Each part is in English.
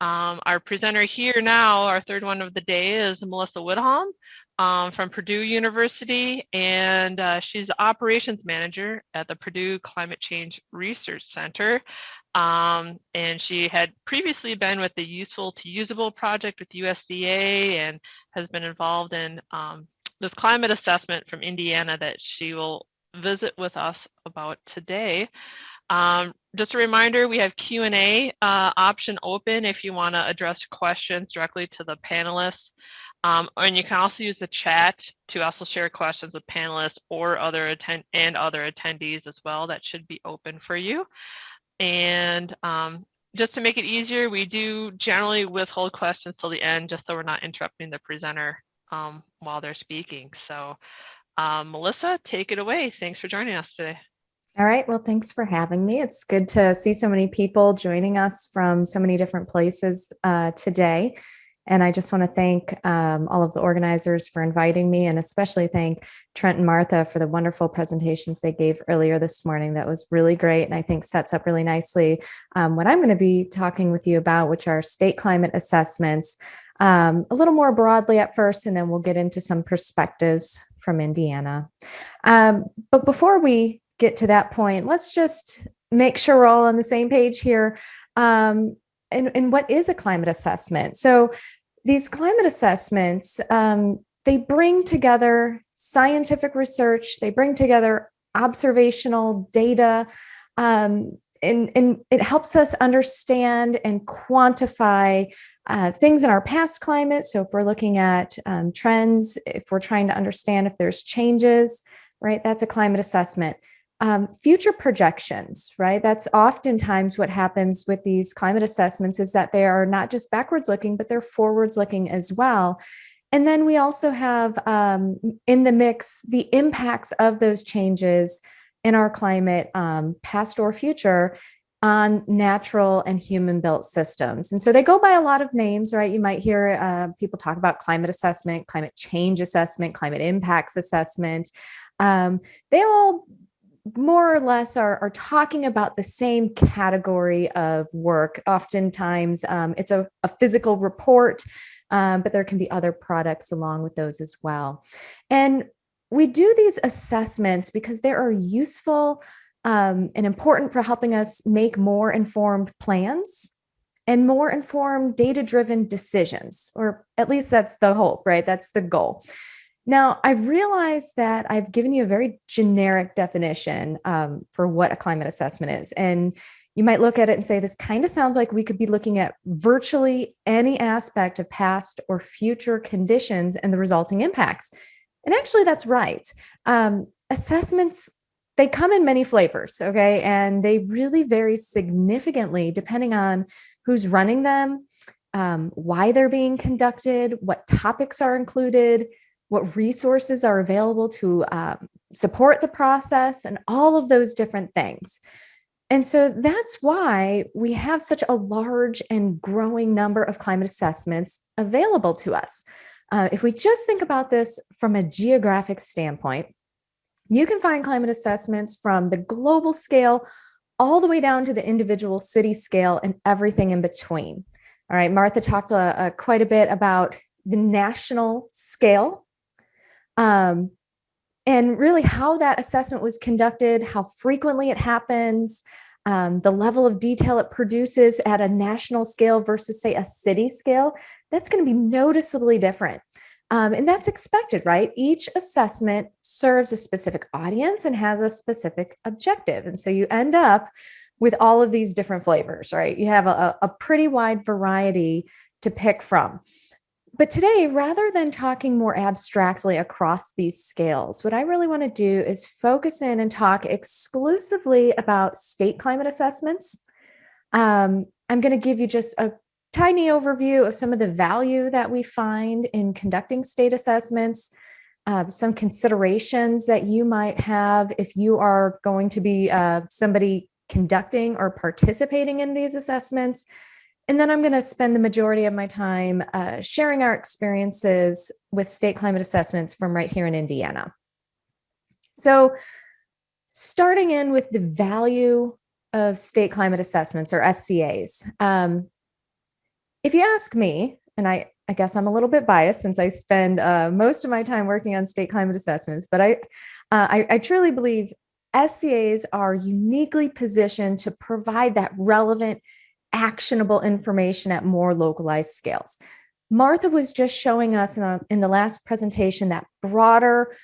Our presenter here now, our third one of the day, is Melissa Widhalm from Purdue University, and she's the operations manager at the Purdue Climate Change Research Center. And she had previously been with the Useful to Usable project with USDA and has been involved in this climate assessment from Indiana that she will visit with us about today. Just a reminder, we have Q&A option open if you want to address questions directly to the panelists. And you can also use the chat to also share questions with panelists or other attendees as well. That should be open for you. And just to make it easier, we do generally withhold questions till the end, just so we're not interrupting the presenter while they're speaking. So Melissa, take it away. Thanks for joining us today. All right. Well, thanks for having me. It's good to see so many people joining us from so many different places today. And I just want to thank all of the organizers for inviting me, and especially thank Trent and Martha for the wonderful presentations they gave earlier this morning. That was really great, and I think sets up really nicely what I'm going to be talking with you about, which are state climate assessments, a little more broadly at first, and then we'll get into some perspectives from Indiana. But before we get to that point, let's just make sure we're all on the same page here. And what is a climate assessment? So these climate assessments, they bring together scientific research, they bring together observational data, and it helps us understand and quantify things in our past climate. So if we're looking at trends, if we're trying to understand if there's changes, right, that's a climate assessment. Future projections, right? That's oftentimes what happens with these climate assessments, is that they are not just backwards looking, but they're forwards looking as well. And then we also have in the mix the impacts of those changes in our climate, past or future, on natural and human built systems. And so they go by a lot of names, right? You might hear people talk about climate assessment, climate change assessment, climate impacts assessment. They all more or less are talking about the same category of work. Oftentimes it's a physical report, but there can be other products along with those as well. And we do these assessments because they are useful and important for helping us make more informed plans and more informed data-driven decisions, or at least that's the hope, right? That's the goal. Now, I've realized that I've given you a very generic definition for what a climate assessment is. And you might look at it and say, this kind of sounds like we could be looking at virtually any aspect of past or future conditions and the resulting impacts. And actually, that's right. Assessments, they come in many flavors, okay? And they really vary significantly depending on who's running them, why they're being conducted, what topics are included, what resources are available to support the process, and all of those different things. And so that's why we have such a large and growing number of climate assessments available to us. If we just think about this from a geographic standpoint, you can find climate assessments from the global scale all the way down to the individual city scale and everything in between. All right, Martha talked quite a bit about the national scale, and really how that assessment was conducted, how frequently it happens, the level of detail it produces at a national scale versus, say, a city scale. That's going to be noticeably different. And that's expected, right? Each assessment serves a specific audience and has a specific objective. And so you end up with all of these different flavors, right? You have a pretty wide variety to pick from. But today, rather than talking more abstractly across these scales, what I really want to do is focus in and talk exclusively about state climate assessments. I'm going to give you just a tiny overview of some of the value that we find in conducting state assessments, some considerations that you might have if you are going to be somebody conducting or participating in these assessments. And then I'm going to spend the majority of my time sharing our experiences with state climate assessments from right here in Indiana. So starting in with the value of state climate assessments, or SCAs. If you ask me, and I guess I'm a little bit biased since I spend most of my time working on state climate assessments, but I truly believe SCAs are uniquely positioned to provide that relevant, actionable information at more localized scales. Martha was just showing us in the last presentation that broader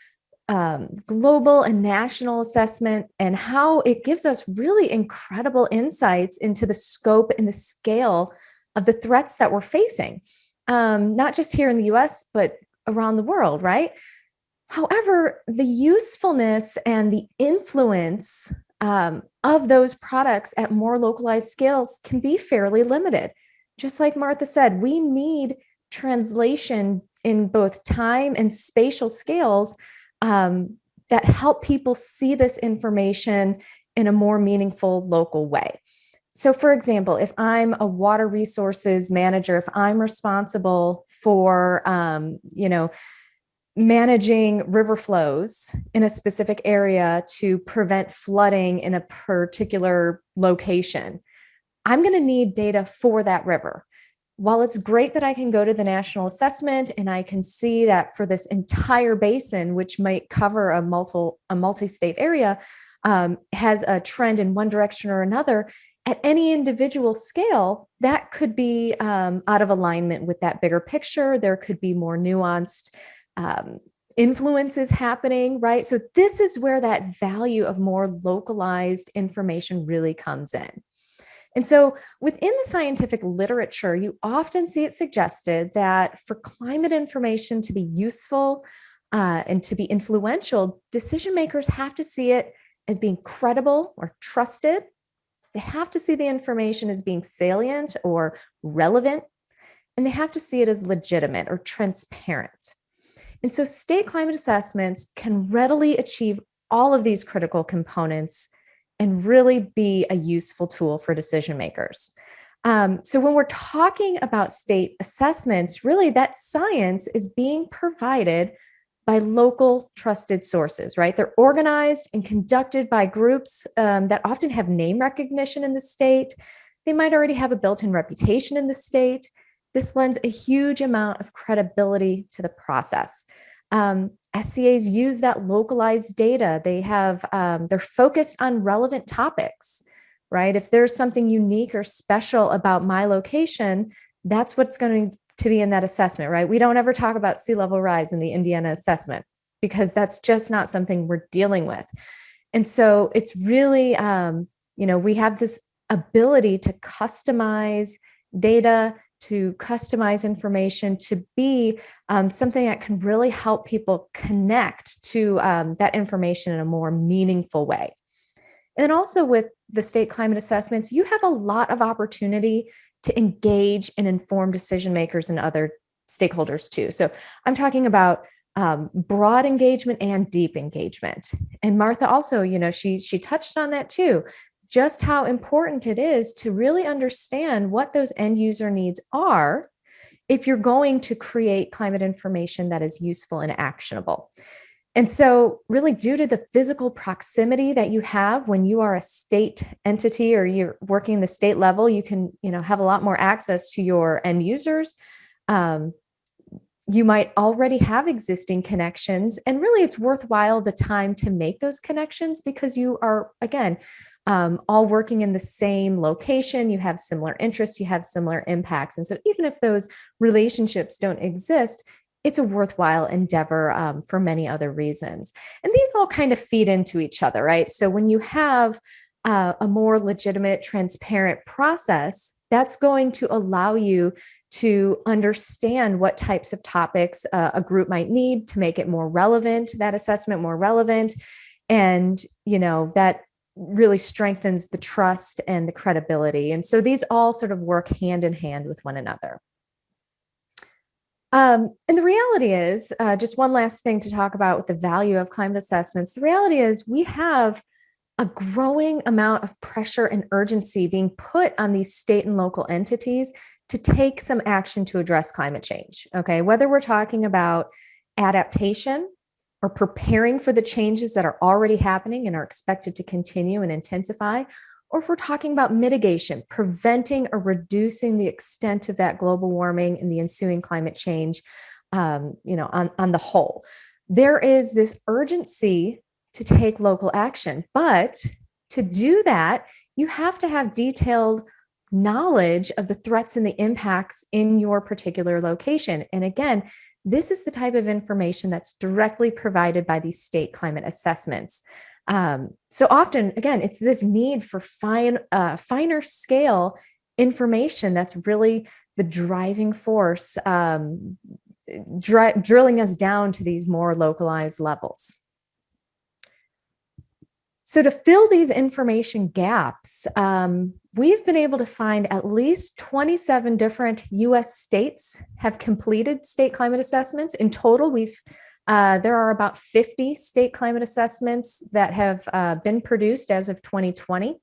global and national assessment and how it gives us really incredible insights into the scope and the scale of the threats that we're facing, not just here in the US, but around the world, right? However, the usefulness and the influence of those products at more localized scales can be fairly limited. Just like Martha said, we need translation in both time and spatial scales that help people see this information in a more meaningful local way. So, for example, if I'm a water resources manager, if I'm responsible for, managing river flows in a specific area to prevent flooding in a particular location, I'm going to need data for that river. While it's great that I can go to the national assessment and I can see that for this entire basin, which might cover a multi-state area, has a trend in one direction or another, at any individual scale, that could be out of alignment with that bigger picture. There could be more nuanced influences happening, right? So this is where that value of more localized information really comes in. And so within the scientific literature, you often see it suggested that for climate information to be useful and to be influential, decision makers have to see it as being credible or trusted. They have to see the information as being salient or relevant, and they have to see it as legitimate or transparent. And so state climate assessments can readily achieve all of these critical components and really be a useful tool for decision makers. So when we're talking about state assessments, really that science is being provided by local trusted sources, right? They're organized and conducted by groups that often have name recognition in the state. They might already have a built-in reputation in the state. This lends a huge amount of credibility to the process. SCAs use that localized data. They're focused on relevant topics, right? If there's something unique or special about my location, that's what's going to be in that assessment, right? We don't ever talk about sea level rise in the Indiana assessment because that's just not something we're dealing with. And so it's really, we have this ability to customize data, to customize information, to be something that can really help people connect to that information in a more meaningful way. And then also with the state climate assessments, you have a lot of opportunity to engage and inform decision makers and other stakeholders too. So I'm talking about broad engagement and deep engagement. And Martha also, she touched on that too, just how important it is to really understand what those end user needs are if you're going to create climate information that is useful and actionable. And so really due to the physical proximity that you have when you are a state entity or you're working the state level, you can, have a lot more access to your end users. You might already have existing connections, and really it's worthwhile the time to make those connections because you are, again, all working in the same location, you have similar interests, you have similar impacts. And so even if those relationships don't exist, it's a worthwhile endeavor for many other reasons. And these all kind of feed into each other, right? So when you have a more legitimate, transparent process, that's going to allow you to understand what types of topics a group might need to make it more relevant, that assessment more relevant. And, that really strengthens the trust and the credibility. And so these all sort of work hand in hand with one another. And the reality is, just one last thing to talk about with the value of climate assessments. The reality is we have a growing amount of pressure and urgency being put on these state and local entities to take some action to address climate change. Okay, whether we're talking about adaptation or preparing for the changes that are already happening and are expected to continue and intensify, or if we're talking about mitigation, preventing or reducing the extent of that global warming and the ensuing climate change, on the whole. There is this urgency to take local action, but to do that, you have to have detailed knowledge of the threats and the impacts in your particular location. And again, this is the type of information that's directly provided by these state climate assessments. So often, again, it's this need for finer scale information that's really the driving force, drilling us down to these more localized levels. So to fill these information gaps, we've been able to find at least 27 different US states have completed state climate assessments. In total, there are about 50 state climate assessments that have been produced as of 2020.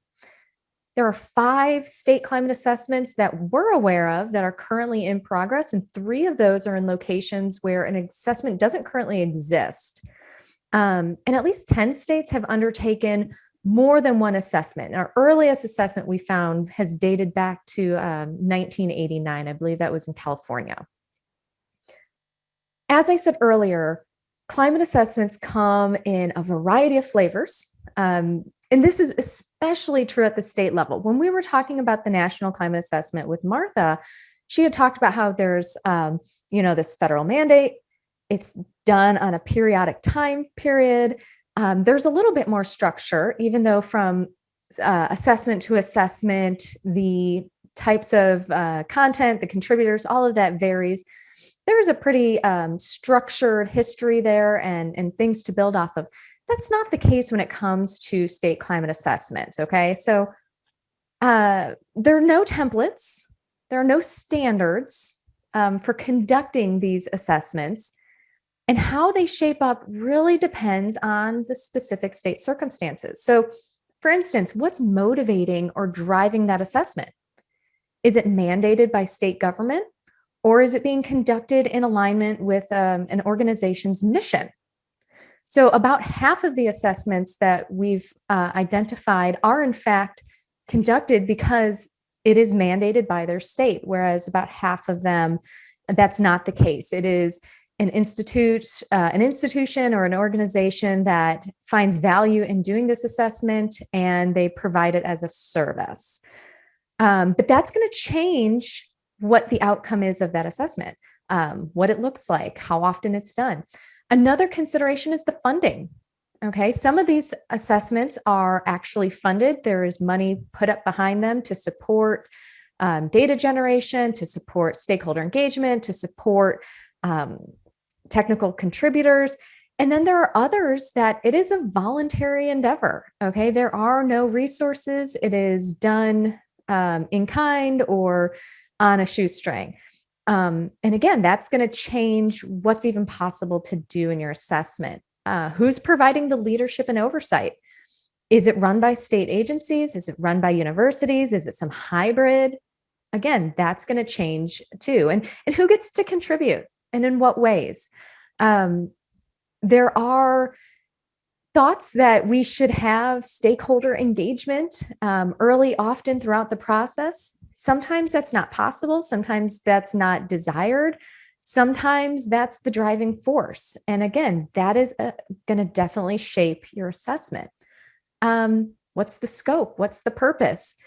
There are 5 state climate assessments that we're aware of that are currently in progress, and 3 of those are in locations where an assessment doesn't currently exist. And at least 10 states have undertaken more than one assessment. Our earliest assessment we found has dated back to 1989. I believe that was in California. As I said earlier, climate assessments come in a variety of flavors. And this is especially true at the state level. When we were talking about the National Climate Assessment with Martha, she had talked about how there's, this federal mandate. It's done on a periodic time period. There's a little bit more structure, even though from assessment to assessment, the types of content, the contributors, all of that varies. There's a pretty structured history there and things to build off of. That's not the case when it comes to state climate assessments, okay? So there are no templates. There are no standards for conducting these assessments. And how they shape up really depends on the specific state circumstances. So, for instance, what's motivating or driving that assessment? Is it mandated by state government, or is it being conducted in alignment with an organization's mission? So, about half of the assessments that we've identified are, in fact, conducted because it is mandated by their state, whereas about half of them, that's not the case. It is an institution or an organization that finds value in doing this assessment, and they provide it as a service. But that's going to change what the outcome is of that assessment, what it looks like, how often it's done. Another consideration is the funding. Okay, some of these assessments are actually funded. There is money put up behind them to support data generation, to support stakeholder engagement, to support technical contributors. And then there are others that it is a voluntary endeavor. Okay, there are no resources. It is done in kind or on a shoestring. And again, that's going to change what's even possible to do in your assessment. Who's providing the leadership and oversight? Is it run by state agencies? Is it run by universities? Is it some hybrid? Again, that's going to change too. And who gets to contribute and in what ways? There are thoughts that we should have stakeholder engagement early, often throughout the process. Sometimes that's not possible. Sometimes that's not desired. Sometimes that's the driving force. And again, that is going to definitely shape your assessment. What's the scope? What's the purpose?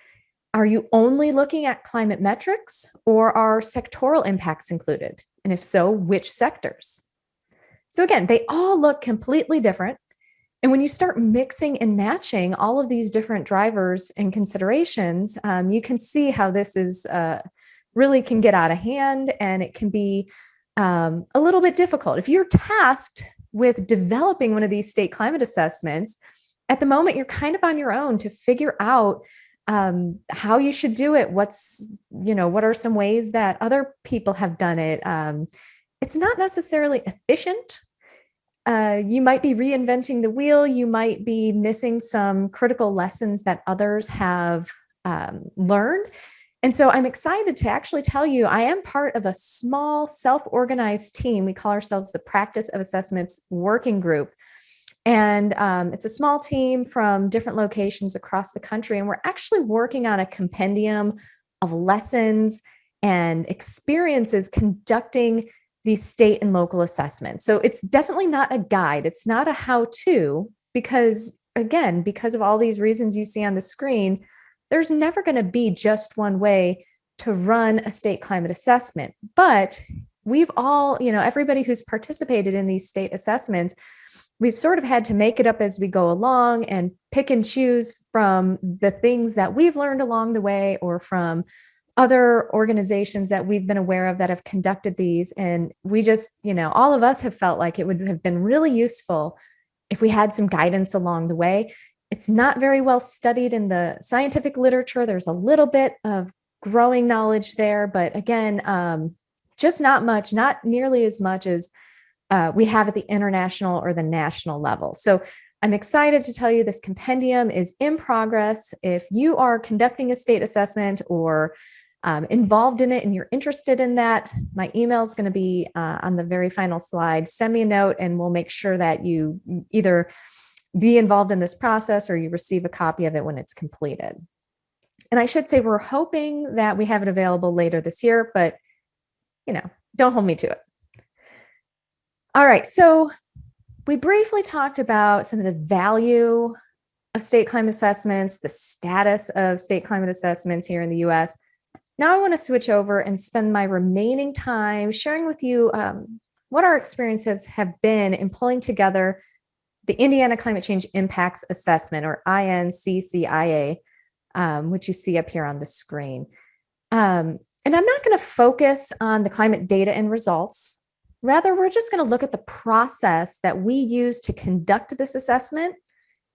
Are you only looking at climate metrics, or are sectoral impacts included? And if so, which sectors? So again, they all look completely different. And when you start mixing and matching all of these different drivers and considerations, you can see how this is really can get out of hand, and it can be a little bit difficult. If you're tasked with developing one of these state climate assessments, at the moment, you're kind of on your own to figure out how you should do it. What are some ways that other people have done it? It's not necessarily efficient. You might be reinventing the wheel. You might be missing some critical lessons that others have learned. And so I'm excited to actually tell you, I am part of a small self-organized team. We call ourselves the Practice of Assessments Working Group. And it's a small team from different locations across the country. And we're actually working on a compendium of lessons and experiences conducting these state and local assessments. So it's definitely not a guide. It's not a how-to because, again, because of all these reasons you see on the screen, there's never going to be just one way to run a state climate assessment. But we've all, everybody who's participated in these state assessments, we've sort of had to make it up as we go along and pick and choose from the things that we've learned along the way or from other organizations that we've been aware of that have conducted these. And we just, all of us have felt like it would have been really useful if we had some guidance along the way. It's not very well studied in the scientific literature. There's a little bit of growing knowledge there, but again, just not much, not nearly as much as we have at the international or the national level. So I'm excited to tell you this compendium is in progress. If you are conducting a state assessment or involved in it and you're interested in that, my email is going to be on the very final slide. Send me a note and we'll make sure that you either be involved in this process or you receive a copy of it when it's completed. And I should say we're hoping that we have it available later this year, but don't hold me to it. All right, so we briefly talked about some of the value of state climate assessments, the status of state climate assessments here in the US. Now I want to switch over and spend my remaining time sharing with you what our experiences have been in pulling together the Indiana Climate Change Impacts Assessment, or INCCIA, which you see up here on the screen. And I'm not going to focus on the climate data and results. Rather, we're just going to look at the process that we use to conduct this assessment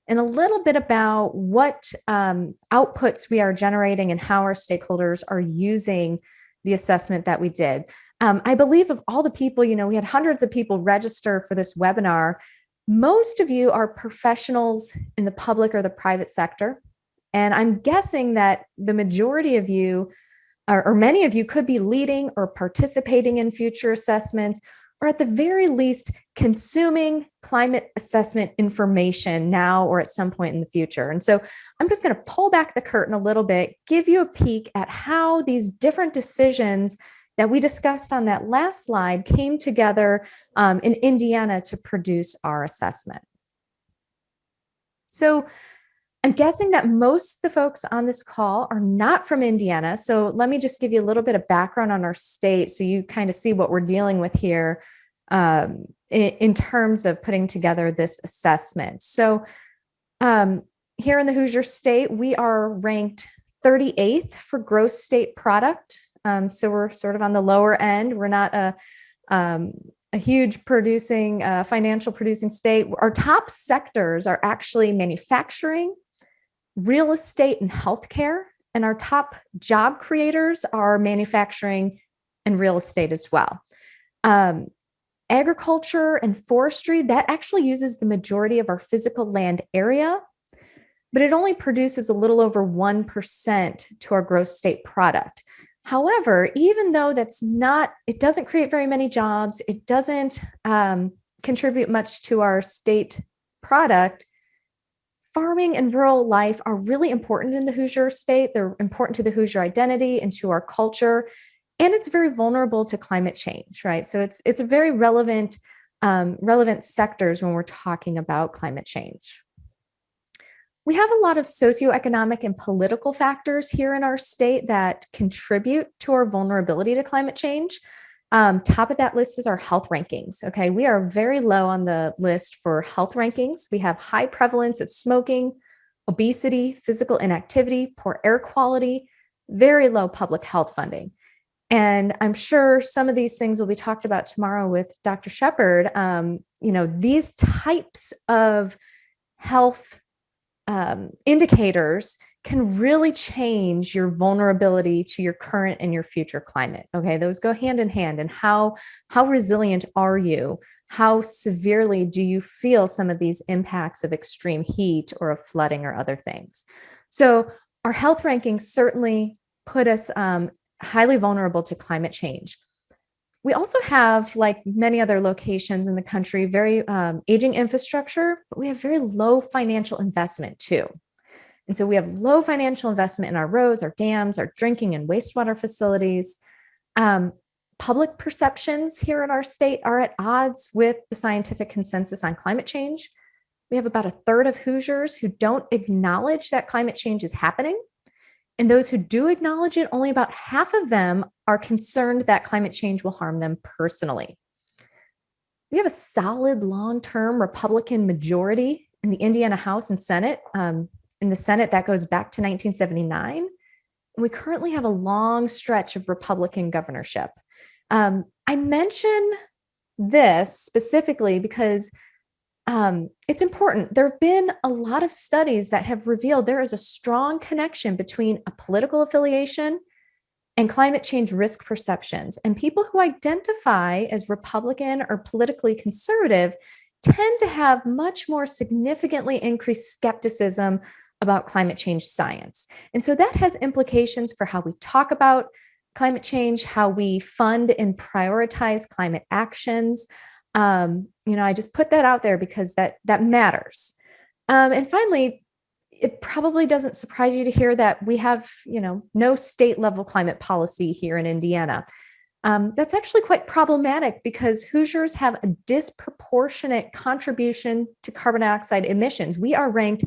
and a little bit about what outputs we are generating and how our stakeholders are using the assessment that we did. I believe of all the people, we had hundreds of people register for this webinar. Most of you are professionals in the public or the private sector. And I'm guessing that the majority of you, or many of you, could be leading or participating in future assessments, or at the very least, consuming climate assessment information now or at some point in the future. And so I'm just going to pull back the curtain a little bit, give you a peek at how these different decisions that we discussed on that last slide came together in Indiana to produce our assessment. So I'm guessing that most of the folks on this call are not from Indiana. So let me just give you a little bit of background on our state so you kind of see what we're dealing with here in terms of putting together this assessment. So here in the Hoosier State, we are ranked 38th for gross state product. So we're sort of on the lower end. We're not a huge financial producing state. Our top sectors are actually manufacturing, real estate, and healthcare. And our top job creators are manufacturing and real estate as well. Agriculture and forestry, that actually uses the majority of our physical land area, but it only produces a little over 1% to our gross state product. However, even though it doesn't create very many jobs, it doesn't contribute much to our state product, farming and rural life are really important in the Hoosier State. They're important to the Hoosier identity and to our culture, and it's very vulnerable to climate change, right? So it's a very relevant sectors when we're talking about climate change. We have a lot of socioeconomic and political factors here in our state that contribute to our vulnerability to climate change. Top of that list is our health rankings. Okay, we are very low on the list for health rankings. We have high prevalence of smoking, obesity, physical inactivity, poor air quality, very low public health funding. And I'm sure some of these things will be talked about tomorrow with Dr. Shepard. These types of health indicators can really change your vulnerability to your current and your future climate. Okay, those go hand in hand. And how resilient are you? How severely do you feel some of these impacts of extreme heat or of flooding or other things? So our health rankings certainly put us highly vulnerable to climate change. We also have, like many other locations in the country, very aging infrastructure, but we have very low financial investment too. And so we have low financial investment in our roads, our dams, our drinking and wastewater facilities. Um, Public perceptions here in our state are at odds with the scientific consensus on climate change. We have about a third of Hoosiers who don't acknowledge that climate change is happening. And those who do acknowledge it, only about half of them are concerned that climate change will harm them personally. We have a solid long-term Republican majority in the Indiana House and Senate. In the Senate, that goes back to 1979. And we currently have a long stretch of Republican governorship. I mention this specifically because it's important. There have been a lot of studies that have revealed there is a strong connection between a political affiliation and climate change risk perceptions. And people who identify as Republican or politically conservative tend to have much more significantly increased skepticism about climate change science. And so that has implications for how we talk about climate change, how we fund and prioritize climate actions. I just put that out there because that matters. And finally, it probably doesn't surprise you to hear that we have, no state level climate policy here in Indiana. That's actually quite problematic because Hoosiers have a disproportionate contribution to carbon dioxide emissions. We are ranked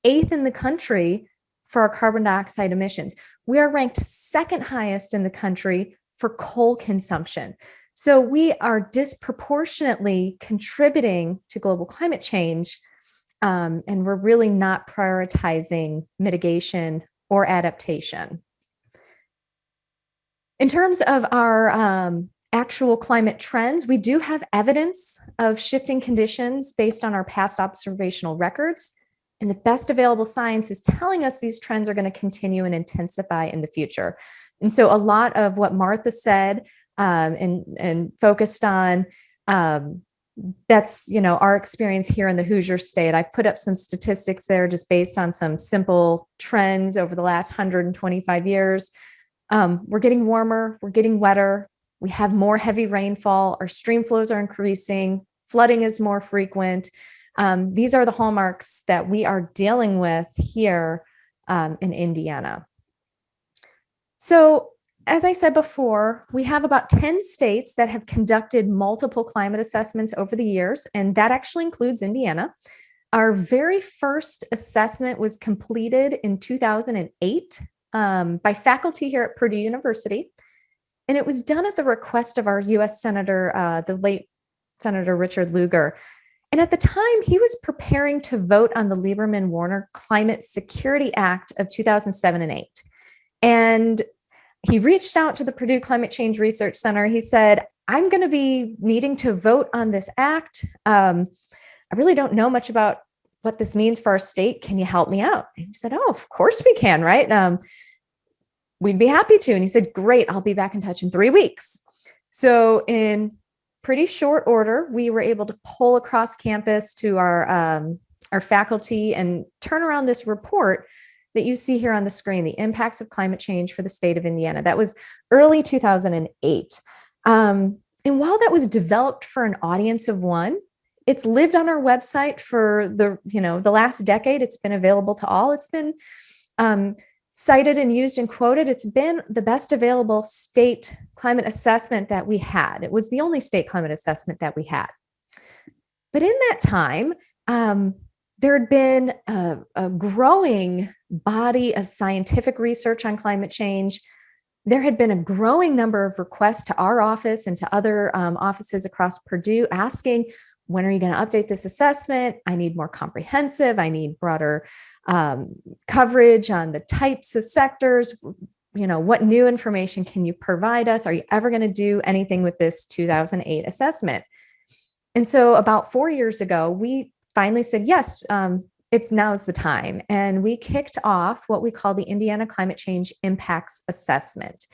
8th in the country for our carbon dioxide emissions. We are ranked 2nd highest in the country for coal consumption. So we are disproportionately contributing to global climate change, and we're really not prioritizing mitigation or adaptation. In terms of our actual climate trends, we do have evidence of shifting conditions based on our past observational records. And the best available science is telling us these trends are going to continue and intensify in the future. And so a lot of what Martha said and focused on, that's, our experience here in the Hoosier state. I've put up some statistics there just based on some simple trends over the last 125 years. We're getting warmer, we're getting wetter, we have more heavy rainfall, our stream flows are increasing, flooding is more frequent. These are the hallmarks that we are dealing with here in Indiana. So, as I said before, we have about 10 states that have conducted multiple climate assessments over the years, and that actually includes Indiana. Our very first assessment was completed in 2008 by faculty here at Purdue University, and it was done at the request of our U.S. Senator, the late Senator Richard Lugar. And at the time, he was preparing to vote on the Lieberman-Warner Climate Security Act of 2007 and 8. And he reached out to the Purdue Climate Change Research Center. He said, I'm going to be needing to vote on this act. I really don't know much about what this means for our state. Can you help me out? And he said, oh, of course we can, right? We'd be happy to. And he said, great, I'll be back in touch in 3 weeks. So in pretty short order, we were able to pull across campus to our faculty and turn around this report that you see here on the screen, the impacts of climate change for the state of Indiana. That was early 2008. And while that was developed for an audience of one, it's lived on our website for the last decade. It's been available to all. It's been cited and used and quoted. It's been the best available state climate assessment that we had. It was the only state climate assessment that we had. But in that time, there had been a growing body of scientific research on climate change. There had been a growing number of requests to our office and to other offices across Purdue asking, when are you going to update this assessment? I need more comprehensive. I need broader coverage on the types of sectors. What new information can you provide us? Are you ever going to do anything with this 2008 assessment? And so about 4 years ago, we finally said, yes, now's the time. And we kicked off what we call the Indiana Climate Change Impacts Assessment.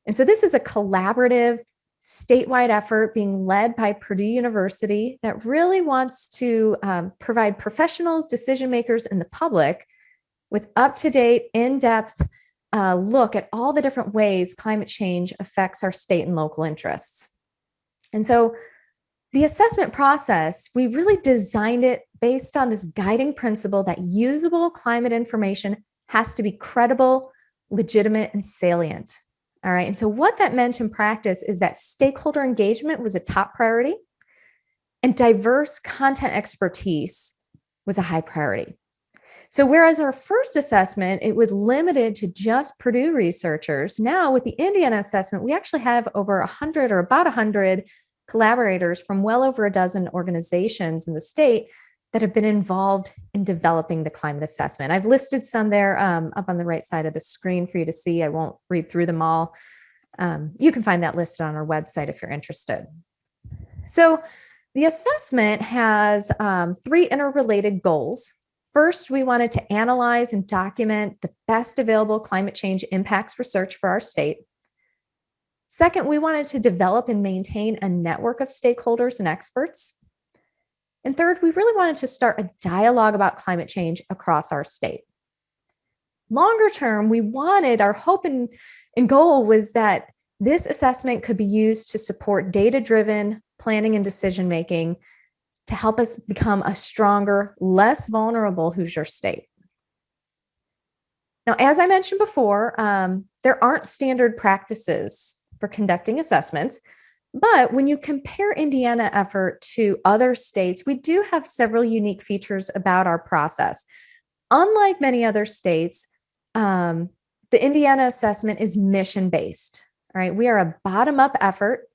And so this is a collaborative statewide effort being led by Purdue University that really wants to provide professionals, decision makers, and the public with up-to-date, in-depth look at all the different ways climate change affects our state and local interests. And so the assessment process, we really designed it based on this guiding principle that usable climate information has to be credible, legitimate, and salient. All right. And so what that meant in practice is that stakeholder engagement was a top priority and diverse content expertise was a high priority. So whereas our first assessment, it was limited to just Purdue researchers, now with the Indiana assessment, we actually have over 100 or about 100 collaborators from well over a dozen organizations in the state that have been involved in developing the climate assessment. I've listed some there up on the right side of the screen for you to see. I won't read through them all. You can find that listed on our website if you're interested. So the assessment has three interrelated goals. First, we wanted to analyze and document the best available climate change impacts research for our state. Second, we wanted to develop and maintain a network of stakeholders and experts. And third, we really wanted to start a dialogue about climate change across our state. Longer term, we wanted, our hope and goal was that this assessment could be used to support data-driven planning and decision-making to help us become a stronger, less vulnerable Hoosier state. Now, as I mentioned before, there aren't standard practices for conducting assessments, but when you compare Indiana effort to other states, we do have several unique features about our process. Unlike many other states, the Indiana assessment is mission-based. All right, we are a bottom-up effort.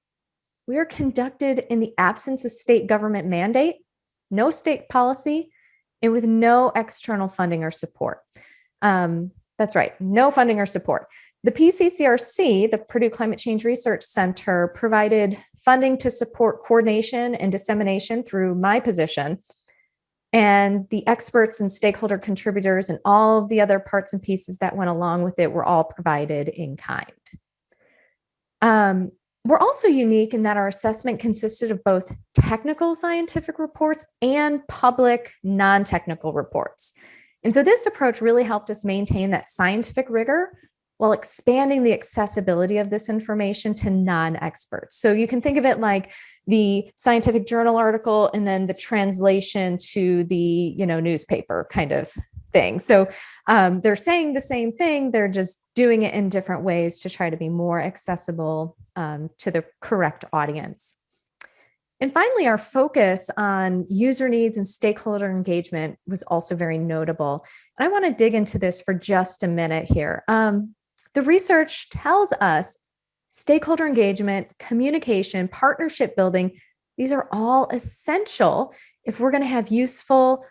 We are conducted in the absence of state government mandate, no state policy, and with no external funding or support. That's right, no funding or support. The PCCRC, the Purdue Climate Change Research Center, provided funding to support coordination and dissemination through my position. And the experts and stakeholder contributors and all of the other parts and pieces that went along with it were all provided in kind. We're also unique in that our assessment consisted of both technical scientific reports and public non-technical reports. And so this approach really helped us maintain that scientific rigor while expanding the accessibility of this information to non-experts. So you can think of it like the scientific journal article and then the translation to the newspaper kind of thing. So they're saying the same thing, they're just doing it in different ways to try to be more accessible to the correct audience. And finally, our focus on user needs and stakeholder engagement was also very notable. And I want to dig into this for just a minute here. The research tells us stakeholder engagement, communication, partnership building, these are all essential if we're going to have useful,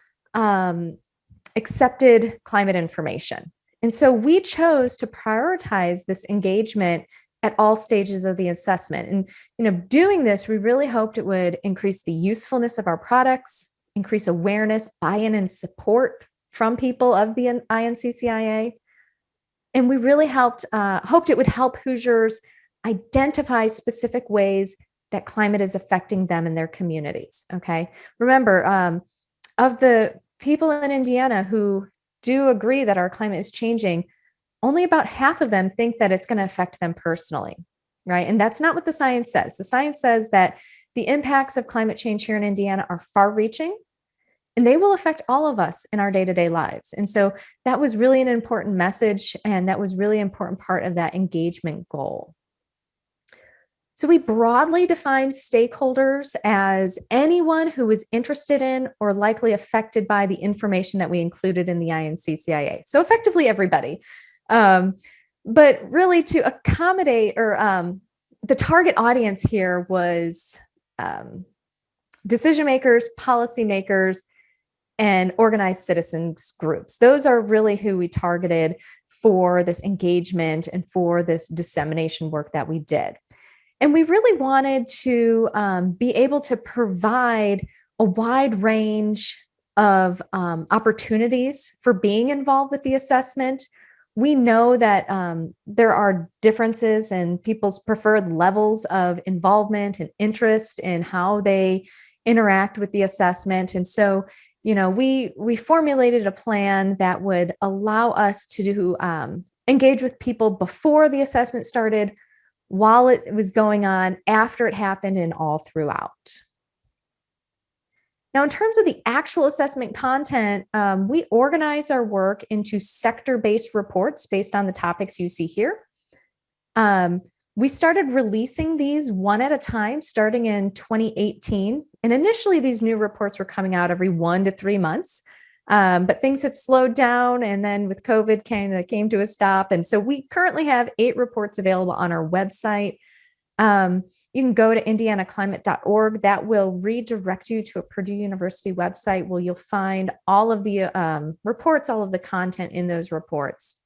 accepted climate information. And so we chose to prioritize this engagement at all stages of the assessment. And doing this, we really hoped it would increase the usefulness of our products, increase awareness, buy-in, and support from people of the INCCIA. And we really hoped it would help Hoosiers identify specific ways that climate is affecting them and their communities. Okay, remember, of the people in Indiana who do agree that our climate is changing, only about half of them think that it's going to affect them personally, right? And that's not what the science says. The science says that the impacts of climate change here in Indiana are far-reaching, and they will affect all of us in our day-to-day lives. And so that was really an important message, and that was really an important part of that engagement goal. So we broadly define stakeholders as anyone who is interested in or likely affected by the information that we included in the INCCIA. So effectively everybody. But really to accommodate or the target audience here was decision makers, policymakers, and organized citizens groups. Those are really who we targeted for this engagement and for this dissemination work that we did. And we really wanted to be able to provide a wide range of opportunities for being involved with the assessment. We know that there are differences in people's preferred levels of involvement and interest in how they interact with the assessment. And so, we formulated a plan that would allow us to engage with people before the assessment started, while it was going on, after it happened, and all throughout. Now, in terms of the actual assessment content, we organize our work into sector-based reports based on the topics you see here. We started releasing these one at a time starting in 2018. And initially, these new reports were coming out every 1 to 3 months. But things have slowed down, and then with COVID came to a stop. And so we currently have 8 reports available on our website. You can go to indianaclimate.org. That will redirect you to a Purdue University website where you'll find all of the reports, all of the content in those reports.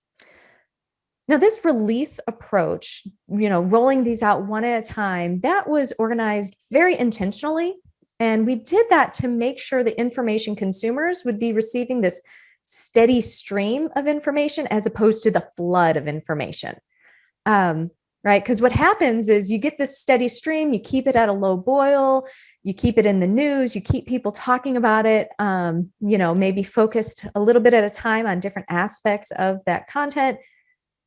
Now, this release approach, rolling these out one at a time, that was organized very intentionally. And we did that to make sure the information consumers would be receiving this steady stream of information as opposed to the flood of information. Right? Because what happens is you get this steady stream, you keep it at a low boil, you keep it in the news, you keep people talking about it, maybe focused a little bit at a time on different aspects of that content.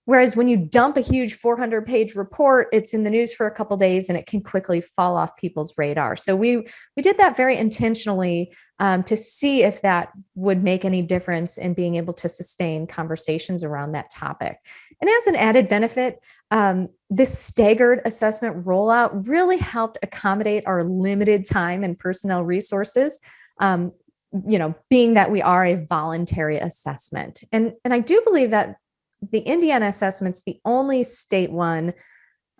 Whereas when you dump a huge 400-page report, it's in the news for a couple of days and it can quickly fall off people's radar. So we did that very intentionally to see if that would make any difference in being able to sustain conversations around that topic. And as an added benefit, this staggered assessment rollout really helped accommodate our limited time and personnel resources, being that we are a voluntary assessment. And I do believe that the Indiana assessment's the only state one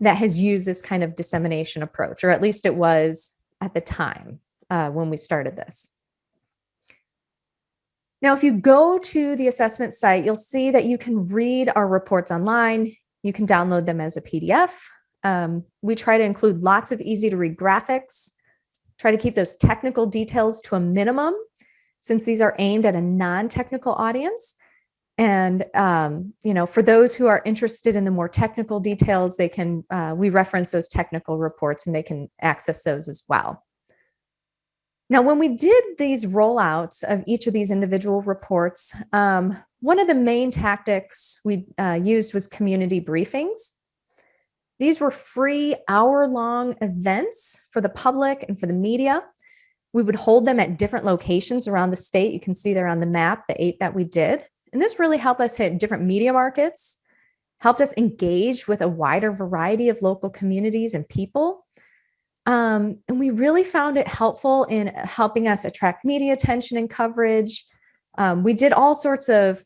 that has used this kind of dissemination approach, or at least it was at the time when we started this. Now, if you go to the assessment site, you'll see that you can read our reports online. You can download them as a PDF. We try to include lots of easy to read graphics, try to keep those technical details to a minimum since these are aimed at a non-technical audience. And, for those who are interested in the more technical details, we reference those technical reports and they can access those as well. Now, when we did these rollouts of each of these individual reports, one of the main tactics we used was community briefings. These were free hour-long events for the public and for the media. We would hold them at different locations around the state. You can see there on the map, the 8 that we did. And this really helped us hit different media markets, helped us engage with a wider variety of local communities and people. And we really found it helpful in helping us attract media attention and coverage. We did all sorts of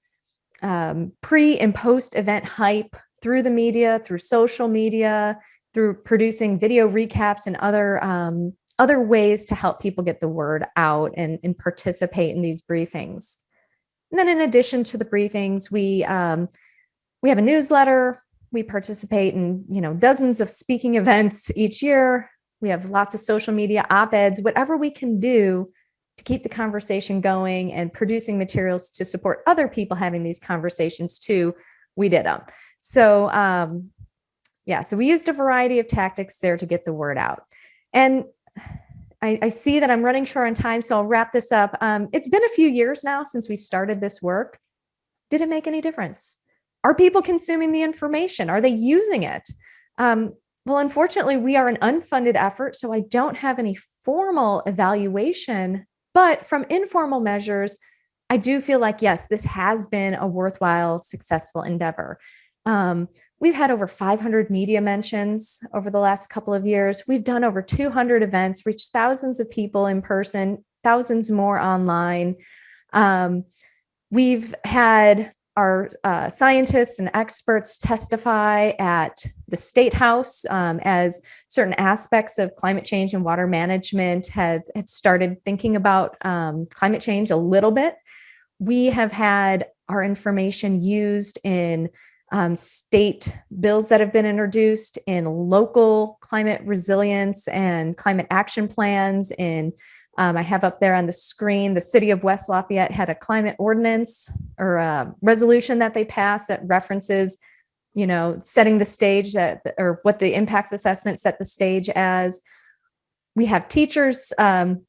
pre and post event hype through the media, through social media, through producing video recaps and other ways to help people get the word out and participate in these briefings. And then in addition to the briefings, we have a newsletter. We participate in, dozens of speaking events each year. We have lots of social media op-eds, whatever we can do to keep the conversation going and producing materials to support other people having these conversations too. We did them. So, so we used a variety of tactics there to get the word out. And I see that I'm running short on time, so I'll wrap this up. It's been a few years now since we started this work. Did it make any difference? Are people consuming the information? Are they using it? Well, unfortunately, we are an unfunded effort, so I don't have any formal evaluation, but from informal measures, I do feel like, yes, this has been a worthwhile, successful endeavor. We've had over 500 media mentions over the last couple of years. We've done over 200 events, reached thousands of people in person, thousands more online. We've had our scientists and experts testify at the State House as certain aspects of climate change and water management have started thinking about climate change a little bit. We have had our information used in state bills that have been introduced, in local climate resilience and climate action plans. I have up there on the screen, the city of West Lafayette had a climate ordinance or a resolution that they passed that references, setting the stage or what the impacts assessment set the stage as. We have teachers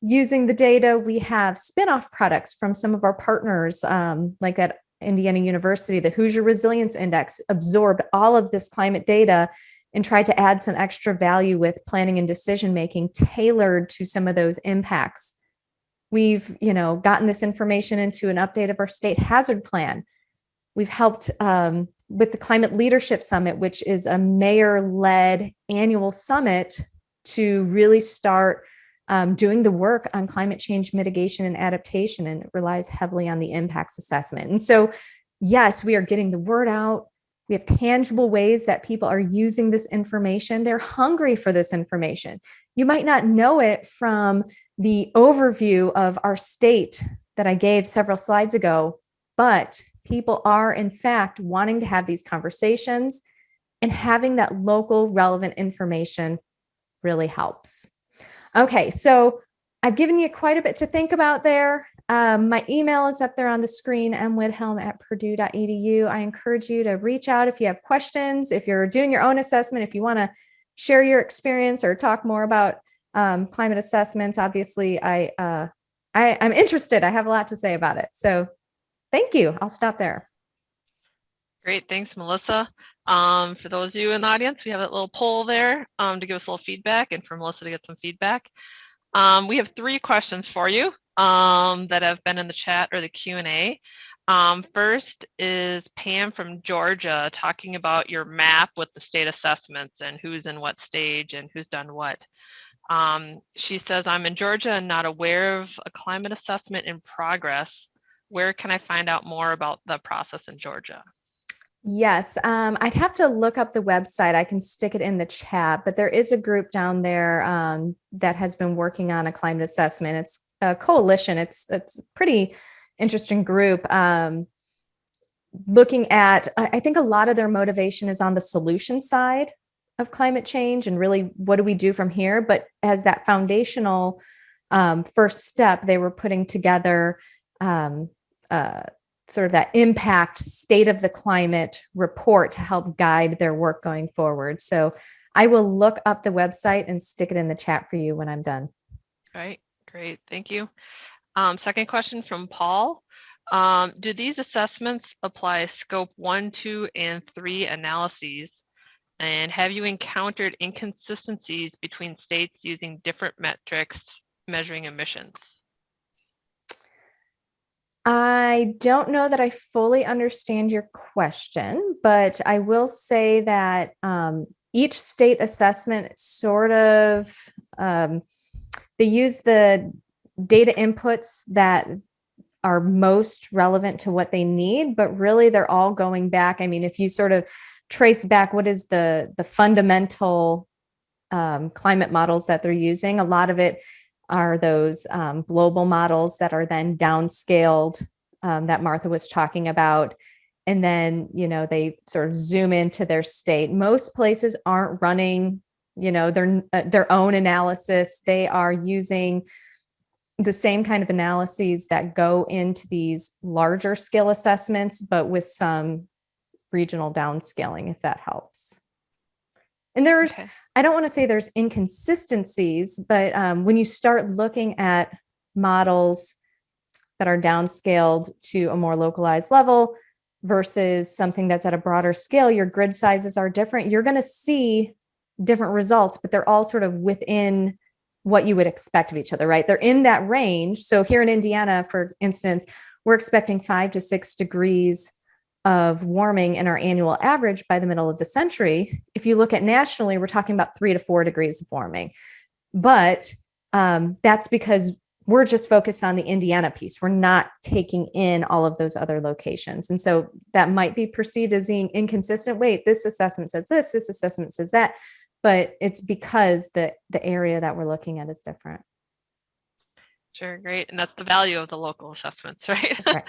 using the data. We have spin-off products from some of our partners, like at Indiana University. The Hoosier Resilience Index absorbed all of this climate data and tried to add some extra value with planning and decision making tailored to some of those impacts. We've, gotten this information into an update of our state hazard plan. We've helped with the Climate Leadership Summit, which is a mayor-led annual summit to really start doing the work on climate change mitigation and adaptation, and it relies heavily on the impacts assessment. And so, yes, we are getting the word out. We have tangible ways that people are using this information. They're hungry for this information. You might not know it from the overview of our state that I gave several slides ago, but people are, in fact, wanting to have these conversations, and having that local relevant information really helps. Okay, so I've given you quite a bit to think about there. My email is up there on the screen, mwidhalm@purdue.edu. I encourage you to reach out if you have questions, if you're doing your own assessment, if you want to share your experience or talk more about climate assessments. Obviously, I'm interested. I have a lot to say about it. So thank you. I'll stop there. Great. Thanks, Melissa. For those of you in the audience, we have that little poll there to give us a little feedback, and for Melissa to get some feedback. We have 3 questions for you that have been in the chat or the Q&A. First is Pam from Georgia talking about your map with the state assessments and who's in what stage and who's done what. She says, I'm in Georgia and not aware of a climate assessment in progress. Where can I find out more about the process in Georgia? Yes, I'd have to look up the website. I can stick it in the chat, but there is a group down there that has been working on a climate assessment. It's a coalition. It's a pretty interesting group. Looking at, I think a lot of their motivation is on the solution side of climate change and really what do we do from here. But as that foundational first step, they were putting together sort of that impact state of the climate report to help guide their work going forward. So I will look up the website and stick it in the chat for you when I'm done. All right, great, thank you. Second question from Paul. Do these assessments apply scope 1, 2, and 3 analyses? And have you encountered inconsistencies between states using different metrics measuring emissions? I don't know that I fully understand your question, but I will say that each state assessment sort of, they use the data inputs that are most relevant to what they need, but really they're all going back. I mean, if you sort of trace back what is the fundamental climate models that they're using, a lot of it are those global models that are then downscaled that Martha was talking about. And then, they sort of zoom into their state. Most places aren't running, their own analysis. They are using the same kind of analyses that go into these larger scale assessments, but with some regional downscaling, if that helps. And there's, okay, I don't want to say there's inconsistencies, but when you start looking at models that are downscaled to a more localized level versus something that's at a broader scale, your grid sizes are different. You're going to see different results, but they're all sort of within what you would expect of each other, right? They're in that range. So here in Indiana, for instance, we're expecting 5 to 6 degrees of warming in our annual average by the middle of the century. If you look at nationally, we're talking about 3 to 4 degrees of warming. But that's because we're just focused on the Indiana piece. We're not taking in all of those other locations. And so that might be perceived as being inconsistent. Wait, this assessment says this assessment says that. But it's because the area that we're looking at is different. Sure, great. And that's the value of the local assessments, right?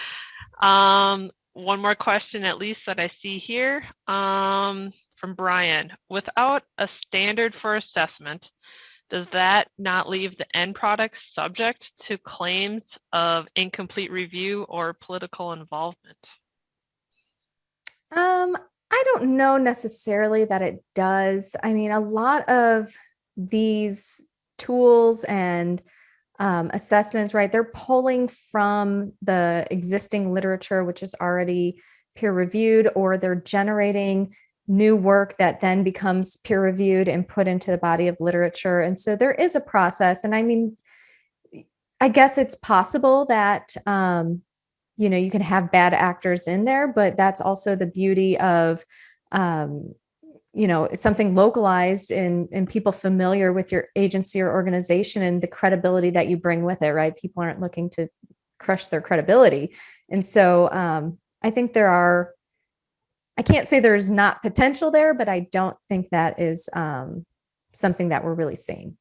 Right. One more question, at least, that I see here from Brian. Without a standard for assessment, does that not leave the end product subject to claims of incomplete review or political involvement? I don't know necessarily that it does. I mean, a lot of these tools and assessments, right? They're pulling from the existing literature, which is already peer reviewed, or they're generating new work that then becomes peer reviewed and put into the body of literature. And so there is a process. And I mean, I guess it's possible that, you can have bad actors in there, but that's also the beauty of, something localized and people familiar with your agency or organization and the credibility that you bring with it, right? People aren't looking to crush their credibility. And so I think I can't say there's not potential there, but I don't think that is something that we're really seeing.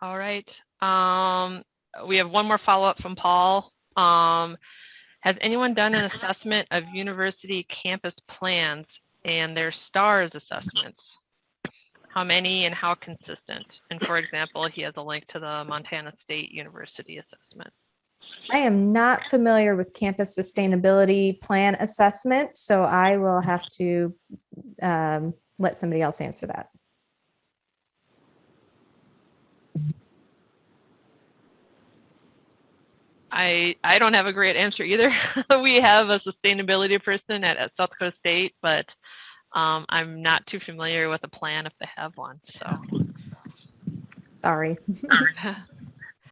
All right. We have one more follow-up from Paul. Has anyone done an assessment of university campus plans and their STARS assessments? How many and how consistent? And for example, he has a link to the Montana State University assessment. I am not familiar with campus sustainability plan assessment, so I will have to let somebody else answer that. I don't have a great answer either. We have a sustainability person at South Dakota State, but I'm not too familiar with a plan if they have one. So sorry.